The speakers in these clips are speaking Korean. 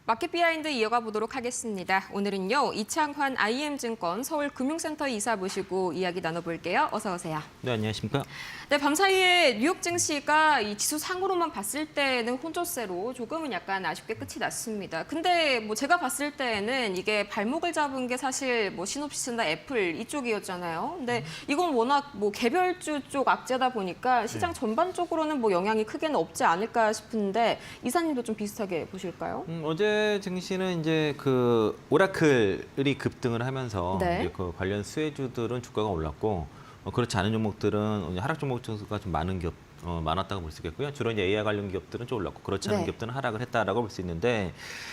마켓 비하인드 이어가 보도록 하겠습니다. 오늘은요, 이창환 IM증권 서울금융센터 이사 모시고 이야기 나눠볼게요. 어서 오세요. 네, 안녕하십니까? 네, 밤사이에 뉴욕 증시가 이 지수 상으로만 봤을 때는 혼조세로 조금은 약간 아쉽게 끝이 났습니다. 근데 뭐 제가 봤을 때는 이게 발목을 잡은 게 사실 뭐 시놉시스나 애플 이쪽이었잖아요. 근데 이건 워낙 뭐 개별주 쪽 악재다 보니까 시장 전반적으로는 뭐 영향이 크게는 없지 않을까 싶은데 이사님도 좀 비슷하게 보실까요? 어제 증시는 이제 그 오라클이 급등을 하면서 네. 이제 그 관련 수혜주들은 주가가 올랐고 그렇지 않은 종목들은 하락 종목 수가 좀 많았다고 볼 수 있겠고요. 주로 이제 AI 관련 기업들은 좀 올랐고 그렇지 않은 네. 기업들은 하락을 했다라고 볼 수 있는데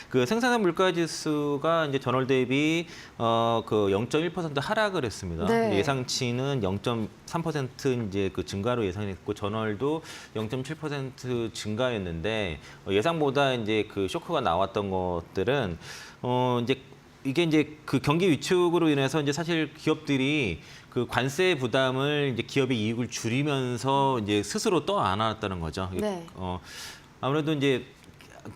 그 생산한 물가 지수가 이제 전월 대비 그 0.1% 하락을 했습니다. 네. 예상치는 0.3% 이제 그 증가로 예상했고 전월도 0.7% 증가했는데 예상보다 이제 그 쇼크가 나왔던 것들은 이제 그 경기 위축으로 인해서 이제 사실 기업들이 그 관세 부담을 이제 기업의 이익을 줄이면서 이제 스스로 떠안았다는 거죠. 네. 아무래도 이제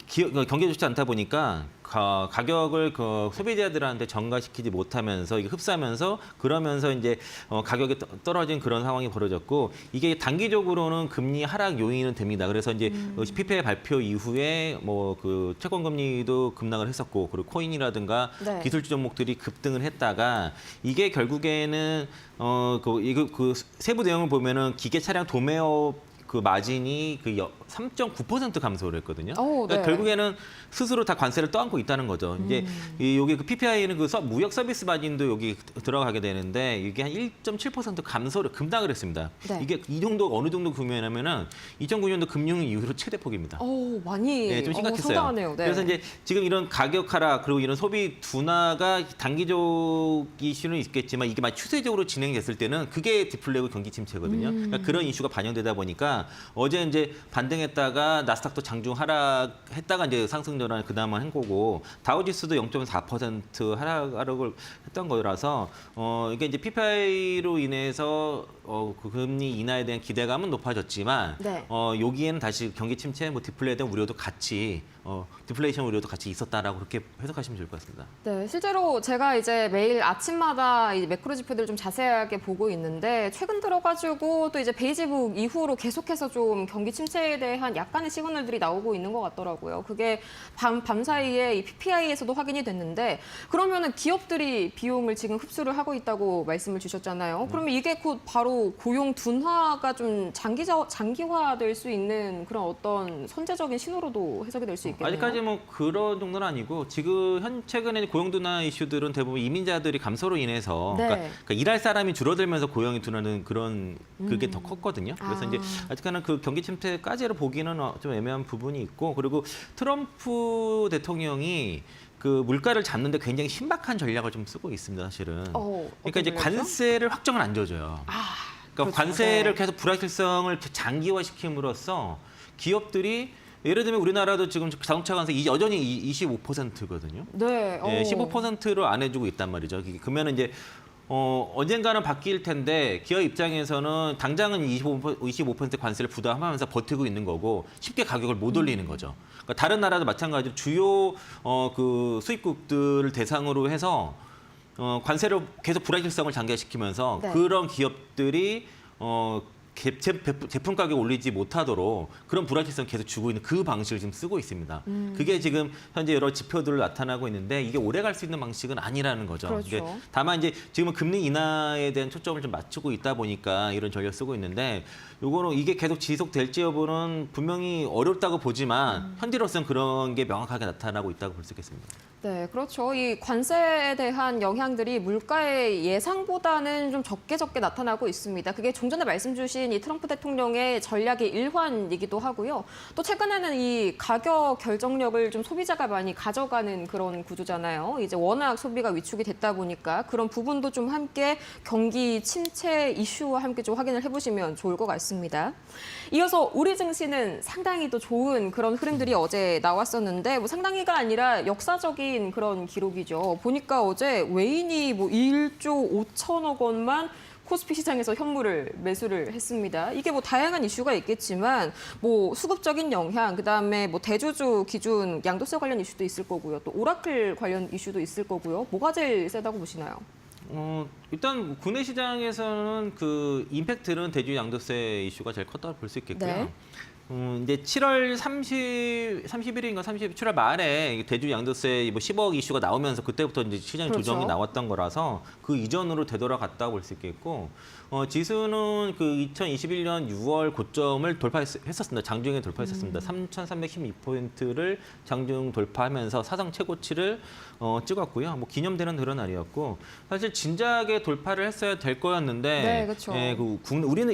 경기가 좋지 않다 보니까 가격을 그 소비자들한테 전가시키지 못하면서 이게 흡수하면서 그러면서 이제 가격이 떨어진 그런 상황이 벌어졌고 이게 단기적으로는 금리 하락 요인은 됩니다. 그래서 이제 PPI 발표 이후에 뭐 그 채권 금리도 급락을 했었고 그리고 코인이라든가 네. 기술주 종목들이 급등을 했다가 이게 결국에는 그 세부 내용을 보면은 기계 차량 도매업 그 마진이 그 3.9% 감소를 했거든요. 오, 그러니까 네. 결국에는 스스로 다 관세를 떠안고 있다는 거죠. 이제 여기 그 PPI는 그 무역 서비스 마진도 여기 들어가게 되는데 이게 한 1.7% 급락을 했습니다. 네. 이게 이 정도 어느 정도 규모냐면은 2009년도 금융 이후로 최대폭입니다. 오, 많이 네, 좀 심각했어요. 상당하네요. 네. 그래서 이제 지금 이런 가격 하락 그리고 이런 소비 둔화가 단기적 이슈는 있겠지만 이게 막 추세적으로 진행됐을 때는 그게 디플레고 경기 침체거든요. 그러니까 그런 이슈가 반영되다 보니까 어제 이제 반등했다가 나스닥도 장중 하락했다가 이제 상승 전환 그다음에 한 거고 다우지수도 0.4% 하락을 했던 거라서 이게 이제 PPI로 인해서 그 금리 인하에 대한 기대감은 높아졌지만 네. 여기에는 다시 경기 침체, 뭐 디플레에 대한 우려도 같이 디플레이션 우려도 같이 있었다라고 그렇게 해석하시면 좋을 것 같습니다. 네, 실제로 제가 이제 매일 아침마다 이 매크로 지표들을 좀 자세하게 보고 있는데 최근 들어가지고 또 이제 베이지북 이후로 계속해서 좀 경기 침체에 대한 약간의 시그널들이 나오고 있는 것 같더라고요. 그게 밤 사이에 이 PPI에서도 확인이 됐는데 그러면은 기업들이 비용을 지금 흡수를 하고 있다고 말씀을 주셨잖아요. 그러면 이게 곧 바로 고용 둔화가 좀 장기화될 수 있는 그런 어떤 선제적인 신호로도 해석이 될 수 있겠네요. 아직까지 뭐 그런 정도는 아니고 지금 최근에 고용 둔화 이슈들은 대부분 이민자들이 감소로 인해서 네. 그러니까 일할 사람이 줄어들면서 고용이 둔화는 그런 그게 더 컸거든요. 그래서 아. 이제 아직까지는 그 경기 침체까지를 보기는 좀 애매한 부분이 있고 그리고 트럼프 대통령이 그 물가를 잡는데 굉장히 신박한 전략을 좀 쓰고 있습니다, 사실은. 그러니까 이제 전략이죠? 관세를 확정을 안 줘줘요. 그러니까 그렇죠. 관세를 네. 계속 불확실성을 장기화시킴으로써 기업들이 예를 들면 우리나라도 지금 자동차 관세 여전히 25%거든요. 네. 예, 15%로 안 해주고 있단 말이죠. 그러면 이제 언젠가는 바뀔 텐데 기업 입장에서는 당장은 25% 관세를 부담하면서 버티고 있는 거고 쉽게 가격을 못 올리는 거죠. 그러니까 다른 나라도 마찬가지로 주요 그 수입국들을 대상으로 해서 관세를 계속 불확실성을 장기화시키면서 네. 그런 기업들이 제품 가격 올리지 못하도록 그런 불확실성 계속 주고 있는 그 방식을 지금 쓰고 있습니다. 그게 지금 현재 여러 지표들로 나타나고 있는데 이게 오래 갈 수 있는 방식은 아니라는 거죠. 그렇죠. 이게 다만 이제 지금은 금리 인하에 대한 초점을 좀 맞추고 있다 보니까 이런 전략을 쓰고 있는데 요거는 이게 계속 지속될지 여부는 분명히 어렵다고 보지만 현재로서는 그런 게 명확하게 나타나고 있다고 볼 수 있겠습니다. 네, 그렇죠. 이 관세에 대한 영향들이 물가의 예상보다는 좀 적게 나타나고 있습니다. 그게 좀 전에 말씀 주신 이 트럼프 대통령의 전략의 일환이기도 하고요. 또 최근에는 이 가격 결정력을 좀 소비자가 많이 가져가는 그런 구조잖아요. 이제 워낙 소비가 위축이 됐다 보니까 그런 부분도 좀 함께 경기 침체 이슈와 함께 좀 확인을 해보시면 좋을 것 같습니다. 이어서 우리 증시는 상당히 또 좋은 그런 흐름들이 어제 나왔었는데 뭐 상당히가 아니라 역사적인 그런 기록이죠. 보니까 어제 외인이 뭐 1조 5천억 원만 코스피 시장에서 현물을 매수를 했습니다. 이게 뭐 다양한 이슈가 있겠지만 뭐 수급적인 영향, 그다음에 뭐 대주주 기준 양도세 관련 이슈도 있을 거고요. 또 오라클 관련 이슈도 있을 거고요. 뭐가 제일 세다고 보시나요? 일단 국내 시장에서는 그 임팩트는 대주 양도세 이슈가 제일 컸다고 볼 수 있겠고요. 네. 이제 7월 30일인가 7월 말에 대주 양도세 뭐 10억 이슈가 나오면서 그때부터 이제 시장 그렇죠. 조정이 나왔던 거라서 그 이전으로 되돌아갔다고 볼 수 있겠고, 지수는 그 2021년 6월 고점을 돌파했었습니다. 장중에 돌파했었습니다. 3,312포인트를 장중 돌파하면서 사상 최고치를 찍었고요. 뭐 기념되는 그런 날이었고, 사실 진작에 돌파를 했어야 될 거였는데, 네, 그렇죠.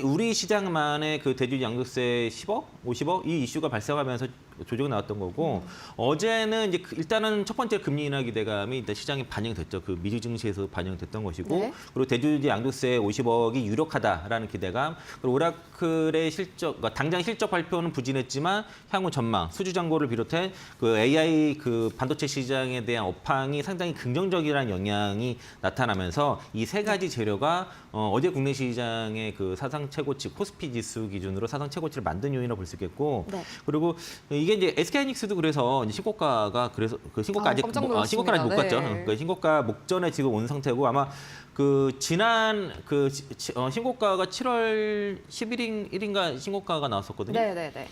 우리 시장만의 그 대주 양도세 10억, 50억 이 이슈가 발생하면서 조정이 나왔던 거고, 어제는 이제 일단은 첫 번째 금리 인하 기대감이 일단 시장에 반영됐죠. 그 미주 증시에서 반영됐던 것이고, 네. 그리고 대주주 양도세 50억이 유력하다라는 기대감, 그리고 오라클의 실적, 그러니까 당장 실적 발표는 부진했지만 향후 전망, 수주 잔고를 비롯해 그 AI 그 반도체 시장에 대한 업황이 상당히 긍정적이라는 영향이 나타나면서 이 세 가지 재료가 어제 국내 시장의 그 사상 최고치 코스피 지수 기준으로 사상 최고치를 만든 요인이라고 볼 수 있겠고, 네. 그리고 이게 이제 SK하이닉스도 그래서 이제 신고가가 그래서 그 신고가 아직 깜짝 신고가 아직 못 놀랐습니다. 갔죠. 네. 그 신고가 목전에 지금 온 상태고, 아마 그 지난 그 신고가가 7월 11일인가 신고가가 나왔었거든요. 네.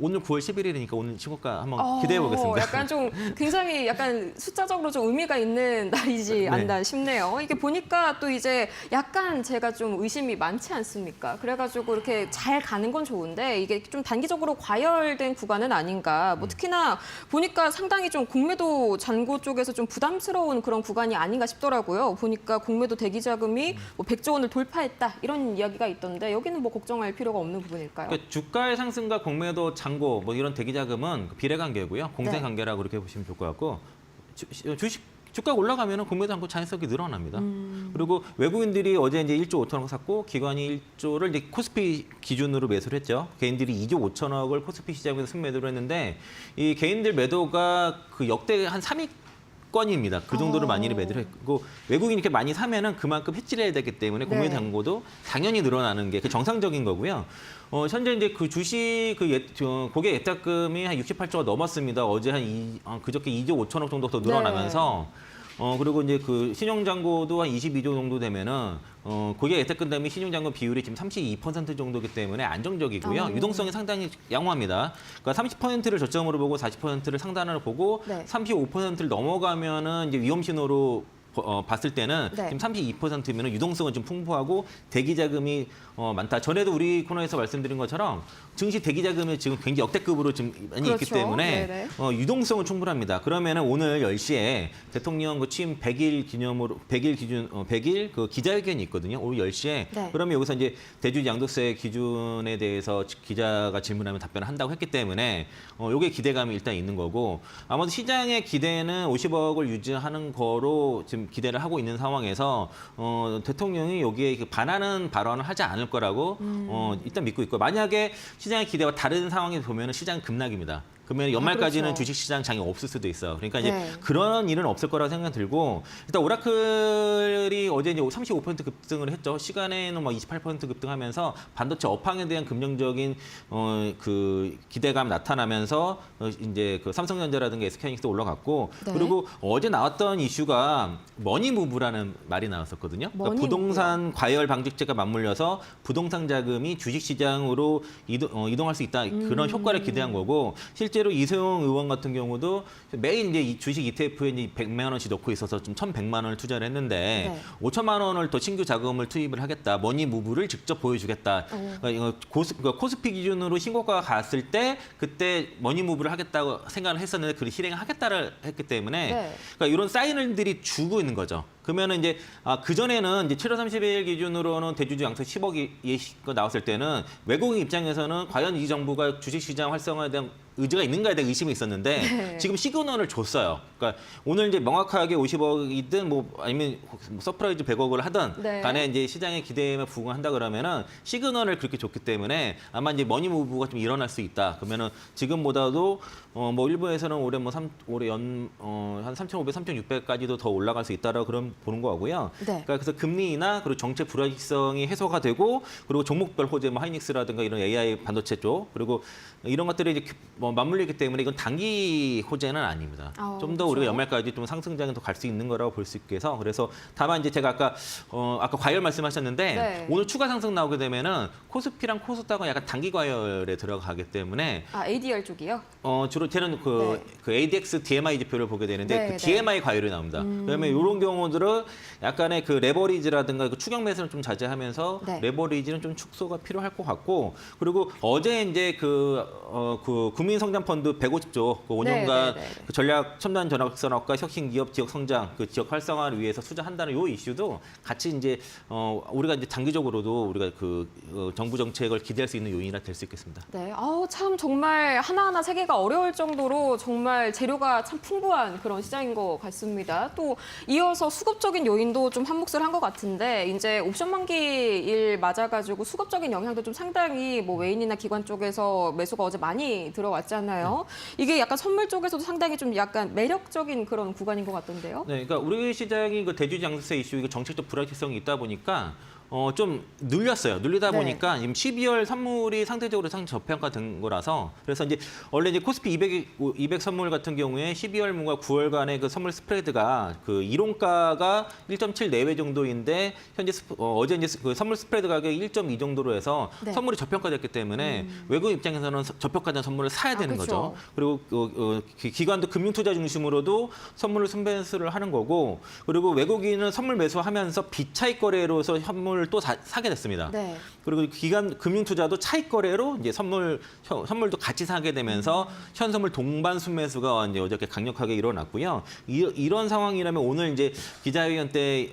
오늘 9월 11일이니까 오늘 신고가 한번 기대해 보겠습니다. 약간 좀 굉장히 약간 숫자적으로 좀 의미가 있는 날이지 네. 않나 싶네요. 이게 보니까 또 이제 약간 제가 좀 의심이 많지 않습니까? 그래가지고 이렇게 잘 가는 건 좋은데 이게 좀 단기적으로 과열된 구간은 아닌가. 뭐 특히나 보니까 상당히 좀 공매도 잔고 쪽에서 좀 부담스러운 그런 구간이 아닌가 싶더라고요. 보니까 공매도 대기 자금이 뭐 100조 원을 돌파했다 이런 이야기가 있던데 여기는 뭐 걱정할 필요가 없는 부분일까요? 그러니까 주가의 상승과 공매도 잔고 뭐 이런 대기 자금은 비례관계고요. 공생관계라고 그렇게 보시면 좋을 것 같고, 주가가 올라가면은 공매도 잔고 자연스럽게 늘어납니다. 그리고 외국인들이 어제 이제 1조 5천억 샀고 기관이 1조를 이제 코스피 기준으로 매수를 했죠. 개인들이 2조 5천억을 코스피 시장에서 순매도를 했는데 이 개인들 매도가 그 역대 한 3위 건입니다. 그 정도로 많이 매도를 했고, 외국인이 이렇게 많이 사면은 그만큼 해지를 해야 되기 때문에 공매 네. 잔고도 당연히 늘어나는 게 그 정상적인 거고요. 현재 이제 그 주식 고객 예탁금이 한 68조가 넘었습니다. 어제 그저께 2조 5천억 정도 더 늘어나면서 그리고 이제 그 신용잔고도 한 22조 정도 되면은 고객 예탁금 대비 신용잔고 비율이 지금 32% 정도이기 때문에 안정적이고요. 유동성이 상당히 양호합니다. 그러니까 30%를 저점으로 보고 40%를 상단으로 보고 네. 35%를 넘어가면은 이제 위험 신호로 봤을 때는 네. 지금 32%면 유동성은 좀 풍부하고 대기 자금이 많다. 전에도 우리 코너에서 말씀드린 것처럼 증시 대기 자금이 지금 굉장히 역대급으로 좀 많이 있기 그렇죠. 때문에 네네. 유동성은 충분합니다. 그러면은 오늘 10시에 대통령 그 취임 100일 기념으로 100일 그 기자회견이 있거든요. 오늘 10시에. 네. 그러면 여기서 이제 대주 양도세 기준에 대해서 기자가 질문하면 답변을 한다고 했기 때문에 요게 기대감이 일단 있는 거고, 아마도 시장의 기대는 50억을 유지하는 거로 지금 기대를 하고 있는 상황에서 대통령이 여기에 반하는 발언을 하지 않을 거라고 일단 믿고 있고, 만약에 시장의 기대와 다른 상황이 보면 시장 급락입니다. 그러면 연말까지는 그렇죠. 주식시장 장이 없을 수도 있어요. 그러니까 이제 네. 그런 일은 없을 거라고 생각이 들고, 일단 오라클이 어제 이제 35% 급등을 했죠. 시간에는 막 28% 급등하면서 반도체 업황에 대한 긍정적인 그 기대감 나타나면서 이제 그 삼성전자라든가 SK하이닉스도 올라갔고, 네. 그리고 어제 나왔던 이슈가 머니무브라는 말이 나왔었거든요. 그러니까 머니무브요? 부동산 과열 방직제가 맞물려서 부동산 자금이 주식시장으로 이동할 수 있다, 그런 효과를 기대한 거고, 실제로 이세용 의원 같은 경우도 매일 이제 이 주식 ETF에 이제 100만 원씩 넣고 있어서 좀 1,100만 원을 투자를 했는데 네. 5천만 원을 더 신규 자금을 투입을 하겠다, 머니무브를 직접 보여주겠다. 그러니까 이거 그러니까 코스피 기준으로 신고가가 갔을 때 그때 머니무브를 하겠다고 생각을 했었는데 그 실행을 하겠다를 했기 때문에 네. 그러니까 이런 사인들이 주고 있는 거죠. 그러면은 이제 그 전에는 이제 7월 30일 기준으로는 대주주 양세 10억이 나왔을 때는 외국인 입장에서는 과연 이 정부가 주식시장 활성화에 대한 의지가 있는가에 대한 의심이 있었는데 네. 지금 시그널을 줬어요. 그러니까 오늘 이제 명확하게 50억이든 뭐 아니면 서프라이즈 100억을 하든 네. 간에 이제 시장의 기대에 부응한다 그러면은 시그널을 그렇게 줬기 때문에 아마 이제 머니무브가 좀 일어날 수 있다. 그러면은 지금보다도 뭐 일부에서는 올해 한 3,500, 3,600까지도 더 올라갈 수 있다라고 그런 보는 거고요. 네. 그러니까 그래서 금리 인하 그리고 정책 불확실성이 해소가 되고 그리고 종목별 호재 뭐 하이닉스라든가 이런 AI 반도체 쪽 그리고 이런 것들이 이제 뭐 맞물리기 때문에 이건 단기 호재는 아닙니다. 좀 더 그렇죠. 우리가 연말까지 좀 상승장에 더 갈 수 있는 거라고 볼 수 있게서 그래서 다만 이제 제가 아까 과열 말씀하셨는데 네. 오늘 추가 상승 나오게 되면은 코스피랑 코스닥은 약간 단기 과열에 들어가기 때문에 ADR 쪽이요? 주로 저는 그 ADX DMI 지표를 보게 되는데 네, 그 네. DMI 과열이 나옵니다. 그러면 이런 경우들은 약간의 그 레버리지라든가 그 추격 매수는 좀 자제하면서 네. 레버리지는 좀 축소가 필요할 것 같고 그리고 어제 이제 그 국민성장펀드 150조 그 5년간 네, 네, 네. 그 전략 첨단 전환산업과 혁신기업 지역 성장 그 지역 활성화를 위해서 투자한다는 요 이슈도 같이 이제 우리가 이제 장기적으로도 우리가 정부 정책을 기대할 수 있는 요인이라 될 수 있겠습니다. 네, 참 정말 하나하나 세계가 어려울 정도로 정말 재료가 참 풍부한 그런 시장인 것 같습니다. 또 이어서 수급적인 요인도 좀 한몫을 한 것 같은데 이제 옵션 만기일 맞아가지고 수급적인 영향도 좀 상당히 뭐 외인이나 기관 쪽에서 매수가 어제 많이 들어왔잖아요. 이게 약간 선물 쪽에서도 상당히 좀 약간 매력적인 그런 구간인 것 같던데요. 네, 그러니까 우리 시장이 그 대주주 양극세 이슈 이거 정책적 불확실성이 있다 보니까 좀 눌렸어요. 눌리다 네. 보니까 지금 12월 선물이 상대적으로 상승 저평가된 거라서 그래서 이제 원래 이제 코스피 200 선물 같은 경우에 12월과 9월간의 그 선물 스프레드가 그 이론가가 1.7 내외 정도인데 현재 어제 이제 그 선물 스프레드 가격이 1.2 정도로 해서 네. 선물이 저평가됐기 때문에 외국 입장에서는 저평가된 선물을 사야 되는 그렇죠. 거죠. 그리고 기관도 금융투자 중심으로도 선물을 순매수를 하는 거고 그리고 외국인은 선물 매수하면서 비차익 거래로서 선물을 또 사게 됐습니다. 네. 그리고 기관 금융투자도 차익 거래로 이제 선물도 같이 사게 되면서 현선물 동반 순매수가 이제 어저께 강력하게 일어났고요. 이런 상황이라면 오늘 이제 기자회견 때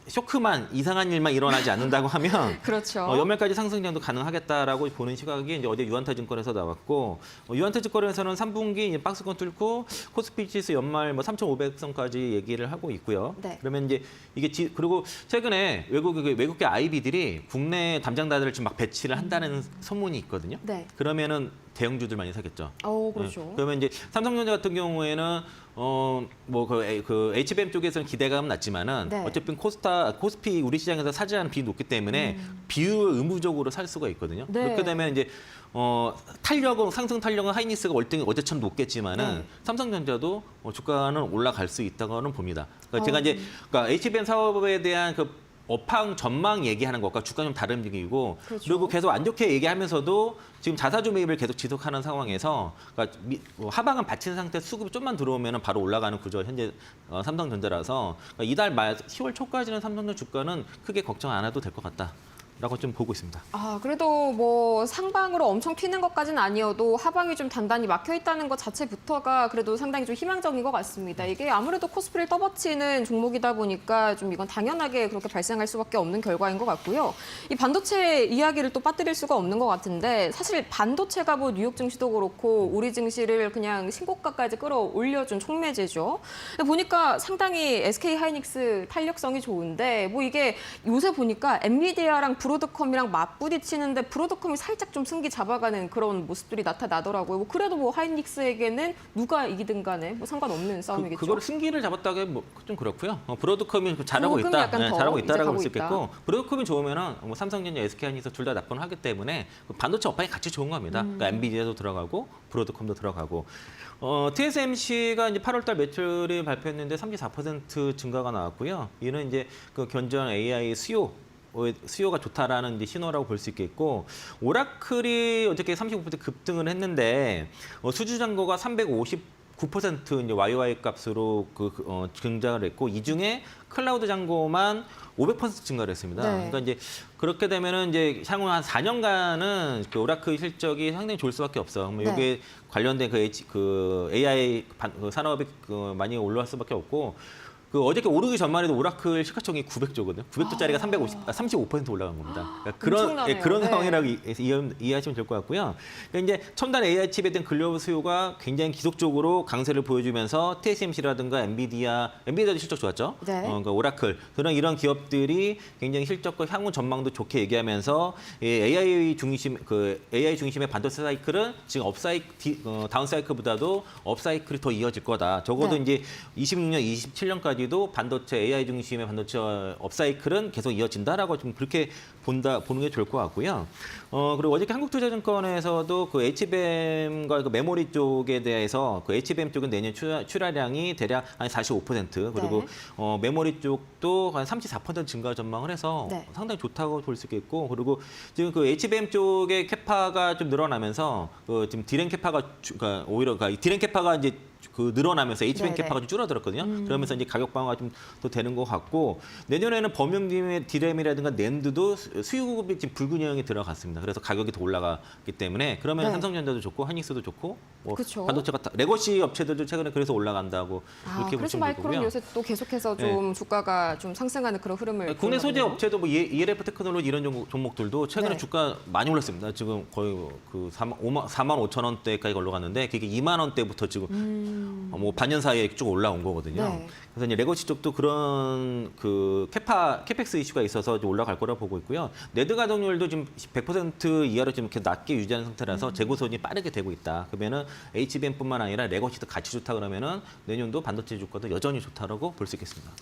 쇼크만 이상한 일만 일어나지 않는다고 하면 그렇죠. 연말까지 상승장도 가능하겠다라고 보는 시각이 이제 어제 유한타증권에서 나왔고 유한타증권에서는 3분기 이제 박스권 뚫고 코스피 지수 연말 뭐 3,500선까지 얘기를 하고 있고요. 네. 그러면 이제 이게 그리고 최근에 외국계 IB들이 국내 담당자들을 지금 막 배치를 한다는 소문이 있거든요. 네. 그러면은 대형주들 많이 사겠죠. 그렇죠. 네. 그러면 이제 삼성전자 같은 경우에는 그 HBM 쪽에서는 기대감은 낮지만은 네. 어차피 코스피 우리 시장에서 차지하는 비율이 높기 때문에 비율 의무적으로 살 수가 있거든요. 네. 그렇게 되면 이제 상승 탄력은 하이닉스가 월등히 어제처럼 높겠지만은 네. 삼성전자도 주가는 올라갈 수 있다고는 봅니다. 그러니까 제가 이제 그러니까 HBM 사업에 대한 그 업황 전망 얘기하는 것과 주가 좀 다른 얘기고 그렇죠. 그리고 계속 안 좋게 얘기하면서도 지금 자사주 매입을 계속 지속하는 상황에서 그러니까 하방은 받친 상태 수급이 좀만 들어오면 바로 올라가는 구조 현재 삼성전자라서 그러니까 이달 말 10월 초까지는 삼성전자 주가는 크게 걱정 안 해도 될 것 같다. 라고 좀 보고 있습니다. 그래도 뭐 상방으로 엄청 튀는 것까지는 아니어도 하방이 좀 단단히 막혀 있다는 것 자체부터가 그래도 상당히 좀 희망적인 것 같습니다. 이게 아무래도 코스피를 떠받치는 종목이다 보니까 좀 이건 당연하게 그렇게 발생할 수밖에 없는 결과인 것 같고요. 이 반도체 이야기를 또 빠뜨릴 수가 없는 것 같은데 사실 반도체가 뭐 뉴욕 증시도 그렇고 우리 증시를 그냥 신고가까지 끌어올려준 촉매제죠. 보니까 상당히 SK 하이닉스 탄력성이 좋은데 뭐 이게 요새 보니까 엔비디아랑 브로드컴이랑 맞부딪히는데 브로드컴이 살짝 좀 승기 잡아가는 그런 모습들이 나타나더라고요. 뭐 그래도 뭐 하이닉스에게는 누가 이기든 간에 뭐 상관없는 싸움이겠죠. 그거를 승기를 잡았다고 좀 그렇고요. 브로드컴이 잘하고 그거는 있다, 약간 더 잘하고 이제 있다라고 가고 볼 수 있다. 있겠고 브로드컴이 좋으면은 뭐 삼성전자, SK 하이닉스 둘 다 나쁘는 하기 때문에 반도체 업황이 같이 좋은 겁니다. 그러니까 엔비디아도 들어가고 브로드컴도 들어가고. TSMC가 이제 8월달 매출이 발표했는데 34% 증가가 나왔고요. 이는 이제 그 견조한 AI 수요가 좋다라는 이제 신호라고 볼 수 있겠고 오라클이 어저께 35% 급등을 했는데 수주잔고가 359% 이제 YY 값으로 증가를 했고 이 중에 클라우드 잔고만 500% 증가를 했습니다. 네. 그러니까 이제 그렇게 되면은 이제 향후 한 4년간은 그 오라클 실적이 상당히 좋을 수밖에 없어. 뭐 네. 이게 관련된 그 AI 산업이 많이 올라갈 수밖에 없고. 어저께 오르기 전만 해도 오라클 시가총액이 900조거든요. 900조짜리가 35% 올라간 겁니다. 그러니까 엄청나네요. 그런 네. 상황이라고 이해하시면 될 것 같고요. 그러니까 이제 첨단 AI 칩에 대한 글로벌 수요가 굉장히 지속적으로 강세를 보여주면서 TSMC라든가 엔비디아도 실적 좋았죠. 네. 그러니까 오라클 이런 기업들이 굉장히 실적과 향후 전망도 좋게 얘기하면서 AI 중심의 반도체 사이클은 지금 다운 사이클보다도 업 사이클이 더 이어질 거다. 적어도 네. 이제 26년, 27년까지 내년까지도 반도체 AI 중심의 반도체 업사이클은 계속 이어진다라고 좀 그렇게 보는 게 좋을 것 같고요. 그리고 어저께 한국투자증권에서도 그 HBM과 그 메모리 쪽에 대해서 그 HBM 쪽은 내년 출하량이 대략 한 45% 그리고 네. 메모리 쪽도 한 34% 증가 전망을 해서 네. 상당히 좋다고 볼 수 있겠고 그리고 지금 그 HBM 쪽의 캐파가 좀 늘어나면서 그 지금 디램 캐파가 그러니까 오히려 디램 캐파가 이제 그 늘어나면서 HBM 네네. 캐파가 좀 줄어들었거든요. 그러면서 이제 가격 방어가 좀 더 되는 것 같고 내년에는 범용 디램이라든가 낸드도 수요 공급이 지금 불균형이 들어갔습니다. 그래서 가격이 더 올라갔기 때문에 그러면 네. 삼성전자도 좋고 하이닉스도 좋고 뭐 그쵸. 반도체가 레거시 업체들도 최근에 그래서 올라간다고 이렇게 그래서 보시면 마이크론 되고요. 요새 또 계속해서 좀 주가가 좀 상승하는 그런 흐름을 국내 소재 보이거든요. 업체도 뭐 ELF 테크놀로지 이런 종목들도 최근에 네. 주가 많이 올랐습니다. 지금 거의 그 4만 5천 원대까지 올라갔는데 그게 2만 원대부터 지금 뭐 반년 사이에 쭉 올라온 거거든요. 네. 그래서 이제 레거시 쪽도 그런 그 캐펙스 이슈가 있어서 이제 올라갈 거라 보고 있고요. 네드 가동률도 지금 100% 이하로 지금 이렇게 낮게 유지하는 상태라서 재고 소진이 빠르게 되고 있다. 그러면은 HBM뿐만 아니라 레거시도 같이 좋다 그러면은 내년도 반도체 주가도 여전히 좋다라고 볼 수 있겠습니다.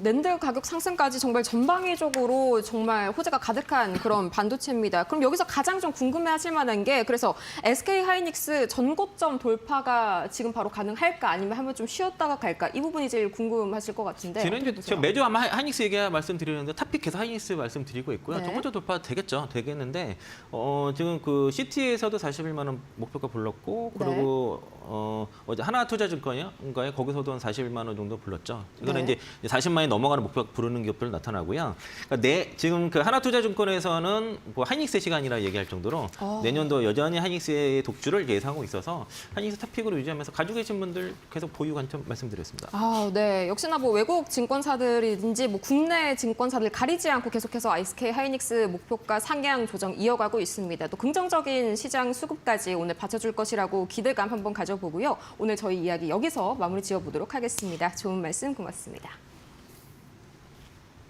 낸드 가격 상승까지 정말 전방위적으로 정말 호재가 가득한 그런 반도체입니다. 그럼 여기서 가장 좀 궁금해하실 만한 게 그래서 SK 하이닉스 전고점 돌파가 지금 바로 가능할까 아니면 한번 좀 쉬었다가 갈까 이 부분이 제일 궁금하실 것 같은데. 저는 어떻게 이제 보세요? 제가 매주 아마 하이닉스 얘기 말씀드리는데 탑픽 계속 하이닉스 말씀드리고 있고요. 네. 전고점 돌파 되겠죠. 되겠는데 지금 그 CT에서도 41만 원 목표가 불렀고 그리고 어제 하나투자증권인가요? 거기서도 한 41만 원 정도 불렀죠. 이거는 네. 이제 40만 원이 넘어가는 목표가 부르는 기업들 나타나고요. 그러니까 지금 그 하나투자증권에서는 뭐 하이닉스 시간이라 얘기할 정도로 내년도 여전히 하이닉스의 독주를 예상하고 있어서 하이닉스 탑픽으로 유지하면서 가지고 계신 분들 계속 보유 관점 말씀드렸습니다. 네. 역시나 뭐 외국 증권사들이든지 뭐 국내 증권사들 가리지 않고 계속해서 SK 하이닉스 목표가 상향 조정 이어가고 있습니다. 또 긍정적인 시장 수급까지 오늘 받쳐줄 것이라고 기대감 한번 가져보고요. 오늘 저희 이야기 여기서 마무리 지어보도록 하겠습니다. 좋은 말씀 고맙습니다.